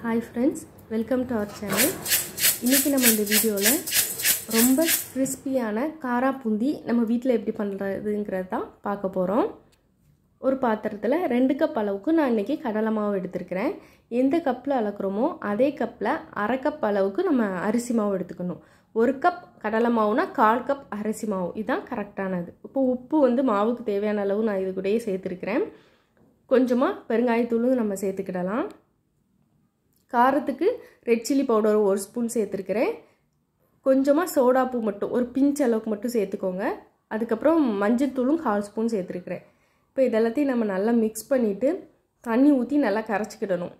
Hi friends, welcome to our channel. இன்னைக்கு நம்ம இந்த வீடியோல ரொம்ப கிறிஸ்பியான காராபூந்தி நம்ம வீட்ல எப்படி பண்றதுங்கறத தான் பார்க்க போறோம். ஒரு பாத்திரத்துல 2 கப் அளவுக்கு நான் இன்னைக்கு கடலை மாவு எடுத்துக்கிறேன். எந்த கப்ல அளக்குறோமோ அதே கப்ல 1/2 கப் அளவுக்கு நம்ம அரிசி மாவு எடுத்துக்கணும். 1 கப் கடலை மாவுனா 1/4 கப் அரிசி மாவு. இதான் கரெக்ட்டானது. இப்போ உப்பு வந்து மாவுக்கு தேவையான அளவு நான் இது கூடயே சேர்த்திருக்கேன். கொஞ்சமா பெருங்காயத்தூள் நம்ம சேர்த்துக்கிடலாம். காரத்துக்கு ரெட் சில்லி பவுடர் 1 ஸ்பூன் சேர்த்திருக்கேன். கொஞ்சமா சோடா பூ மட்டும் ஒரு பிஞ்ச் அளவுக்கு மட்டும் சேர்த்துக்கோங்க. அதுக்கு அப்புறம் மஞ்சள் தூளும் 1/4 ஸ்பூன் சேர்த்திருக்கேன். இப்போ இதெல்லாம் நம்ம நல்லா mix பண்ணிட்டு தண்ணி ஊத்தி நல்லா கரைச்சிடணும்.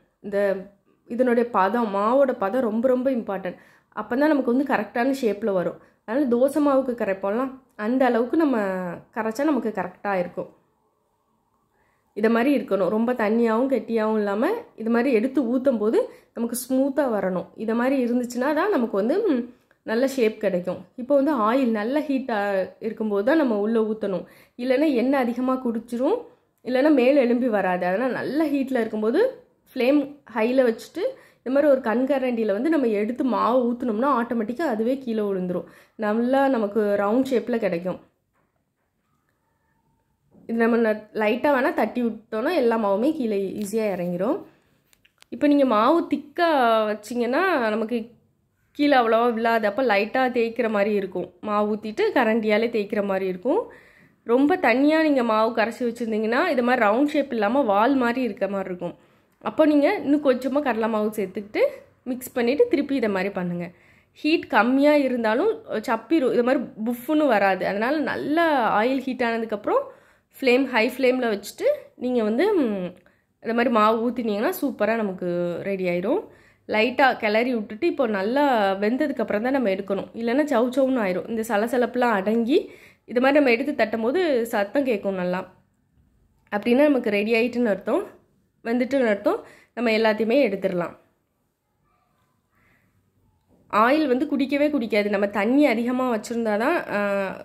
இதனுடைய பதம் மாவோட பதம் ரொம்ப இம்பார்ட்டன்ட். அப்பதான் நமக்கு வந்து கரெக்ட்டான ஷேப்ல வரும். அதனால தோசை மாவுக்கு கரைப்போம்ல அந்த அளவுக்கு நம்ம கரைச்சா நமக்கு கரெக்ட்டா இருக்கும். இத மாதிரி இருக்கணும். ரொம்ப தண்ணியாவும் கெட்டியாவும் இல்லாம இது மாதிரி எடுத்து ஊத்தும்போது நமக்கு ஸ்மூத்தா வரணும். இத மாதிரி இருந்துச்சுனா தான் நமக்கு வந்து நல்ல ஷேப் கிடைக்கும். இப்போ வந்து ஆயில் நல்ல ஹீட்டா இருக்கும்போது தான் நம்ம உள்ள ஊத்தணும். இல்லனா எண்ணெய் அதிகமா குடிச்சிரும். இல்லனா மேல எழும்பி வராது. அதனால நல்ல ஹீட்ல இருக்கும்போது ஃப்ளேம் ஹைல வச்சிட்டு இந்த மாதிரி ஒரு கண்கரண்டில வந்து நம்ம எடுத்து மாவு ஊத்துனோம்னா ஆட்டோமேட்டிக்கா அதுவே கீழ விழுந்துரும். நல்லா நமக்கு ரவுண்ட் ஷேப்ல கிடைக்கும். இது நம்ம லைட்டா வேணா தட்டி விட்டோம்னா எல்லா மாவுமே கீழ ஈஸியா இறங்கிரும். இப்போ நீங்க மாவு திக்கா வச்சீங்கன்னா நமக்கு கீழ அவ்வளவா விழாது. அப்ப லைட்டா தேய்க்கிற மாதிரி இருக்கும். மாவு ஊத்திட்டு கரண்டியாலே தேய்க்கிற மாதிரி இருக்கும். ரொம்ப தண்ணியா நீங்க மாவு கரைச்சி வச்சிருந்தீங்கன்னா இது மாதிரி ரவுண்ட் ஷேப் இல்லாம வால் மாதிரி இருக்க மாதிரி இருக்கும். அப்போ நீங்க இன்னும் கொஞ்சமா கடலை மாவு சேர்த்துக்கிட்டு mix பண்ணிட்டு திருப்பி இத மாதிரி பண்ணுங்க. ஹீட் கம்மியா இருந்தாலும் சப்பிரும். இது மாதிரி புஃப்னு வராது. அதனால நல்ல ஆயில் ஹீட் ஆனதுக்கு அப்புறம் ஃப்ளேம் ஹை ஃப்ளேம்ல வச்சிட்டு நீங்க வந்து இந்த மாதிரி மாவு ஊத்தினீங்கன்னா சூப்பரா நமக்கு ரெடி ஆயிடும். லைட்டா கிளறி விட்டுட்டு இப்போ நல்லா வெந்ததுக்கு அப்புறம் தான் நம்ம எடுக்கணும். இல்லனா சவுச்சவுன்னு ஆயிடும். இந்த சலசலப்புலாம் அடங்கி இது மாதிரி நம்ம எடுத்து தட்டும்போது சத்தம் கேட்கும் நல்லா. அப்படினா நமக்கு ரெடி ஆயிட்டுன்னு அர்த்தம். வெந்துட்டுன்னு அர்த்தம். நம்ம எல்லாத்தையுமே எடுத்துறலாம். ஆயில் வந்து குடிக்கவே குடிக்காது. நம்ம தண்ணி அதிகமா வச்சிருந்தா தான்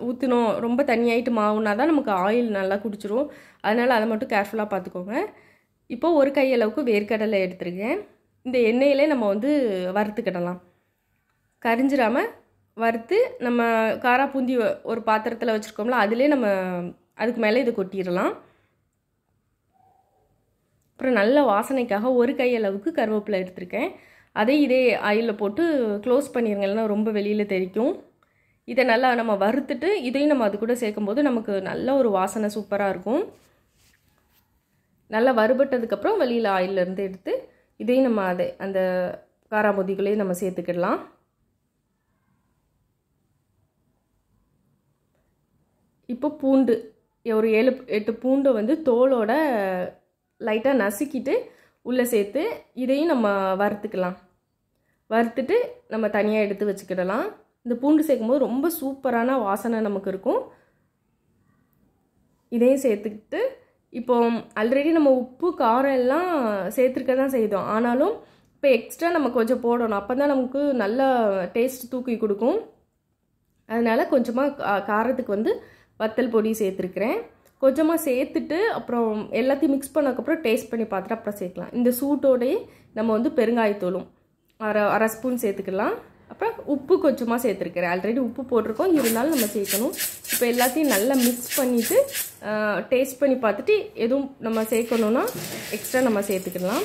ஊத்துனோம். ரொம்ப தண்ணி ஆயிட்டு மாவுனா தான் நமக்கு ஆயில் நல்லா குடிச்சிரும். அதனால அத மட்டும் கேர்ஃபுல்லா பாத்துக்கோங்க. இப்போ ஒரு கை அளவுக்கு வேர்க்கடலை எடுத்துருக்கேன். இந்த எண்ணெயிலே நம்ம வந்து வறுத்துக்கிடலாம். கரிஞ்சிராம வறுத்து நம்ம காராபூந்தி ஒரு பாத்திரத்துல வச்சிருக்கோம்ல அதிலே நம்ம அதுக்கு மேலே இத கொட்டிரலாம். அப்புறம் நல்ல வாசனைக்காக ஒரு கை அளவுக்கு கருவேப்பிலை எடுத்துருக்கேன். அதை இதே ஆயில்ல போட்டு க்ளோஸ் பண்ணிருங்க. இல்லனா ரொம்ப வெளியில தெரிக்கும். இத நல்லா நம்ம வறுத்துட்டு இதையும் நம்ம அது கூட சேர்க்கும்போது நமக்கு நல்ல ஒரு வாசனை சூப்பரா இருக்கும். நல்லா வறுபட்டதுக்கு அப்புறம் வெளியில ஆயில்ல இருந்து எடுத்து இதையும் நம்ம அந்த காராபூந்திக்குள்ளே நம்ம சேர்த்துக்கிடலாம். இப்போ பூண்டு ஒரு 7-8 பூண்டை வந்து தோலோட லைட்டா நசுக்கிட்டு உள்ள சேர்த்து இதையும் நம்ம வறுத்துக்கலாம். வறுத்துட்டு நம்ம தனியா எடுத்து வச்சுக்கிடலாம். இந்த பூண்டு சேர்க்கும்போது ரொம்ப சூப்பரான வாசனை நமக்கு இருக்கும். இதையும் சேர்த்துக்கிட்டு இப்போ ஆல்ரெடி நம்ம உப்பு காரம் எல்லாம் சேர்த்துக்க தான் செய்தோம். ஆனாலும் இப்போ எக்ஸ்ட்ரா நம்ம கொஞ்சம் போடணும். அப்பதான் நமக்கு நல்ல டேஸ்ட் தூக்கி கொடுக்கும். அதனால கொஞ்சமா காரத்துக்கு வந்து வத்தல் பொடி சேர்த்திருக்கேன். கொஞ்சமா சேர்த்துட்டு அப்புறம் எல்லாத்தையும் mix பண்ணதுக்கு அப்புறம் டேஸ்ட் பண்ணி பார்த்துட்டு அப்புறம் சேர்க்கலாம். இந்த சூட்டோடயே நம்ம வந்து பெருங்காயத்தூளும் 1/2 ஸ்பூன் சேர்த்துக்கலாம். அப்புறம் உப்பு கொஞ்சமா சேர்த்திருக்கேன். ஆல்ரெடி உப்பு போட்டுருக்கோம். இருந்தாலும் நம்ம சேர்க்கணும். இப்போ எல்லாத்தையும் நல்லா mix பண்ணிட்டு டேஸ்ட் பண்ணி பார்த்துட்டு எதுவும் நம்ம சேர்க்கணும்னா எக்ஸ்ட்ரா நம்ம சேர்த்துக்கலாம்.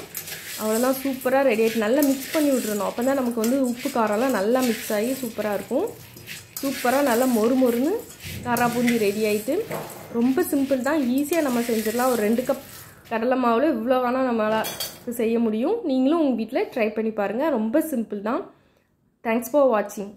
அவ்வளவுதான் சூப்பரா ரெடி ஆயிட்டு நல்லா mix பண்ணி விட்டுறணும். அப்பதான் நமக்கு வந்து உப்பு காரம்லாம் நல்லா mix ஆகி சூப்பரா இருக்கும். சூப்பரா நல்லா மொறுமொறுன்னு காராபூந்தி ரெடி ஆயிட்டு ரொம்ப சிம்பிள் தான். ஈஸியா நம்ம செஞ்சிரலாம். ஒரு 2 கப் கடலை மாவுல இவ்ளோ வேணா நம்மளால செய்ய முடியும். நீங்களும் உங்க வீட்ல ட்ரை பண்ணி பாருங்க. ரொம்ப சிம்பிள் தான். Thanks for watching.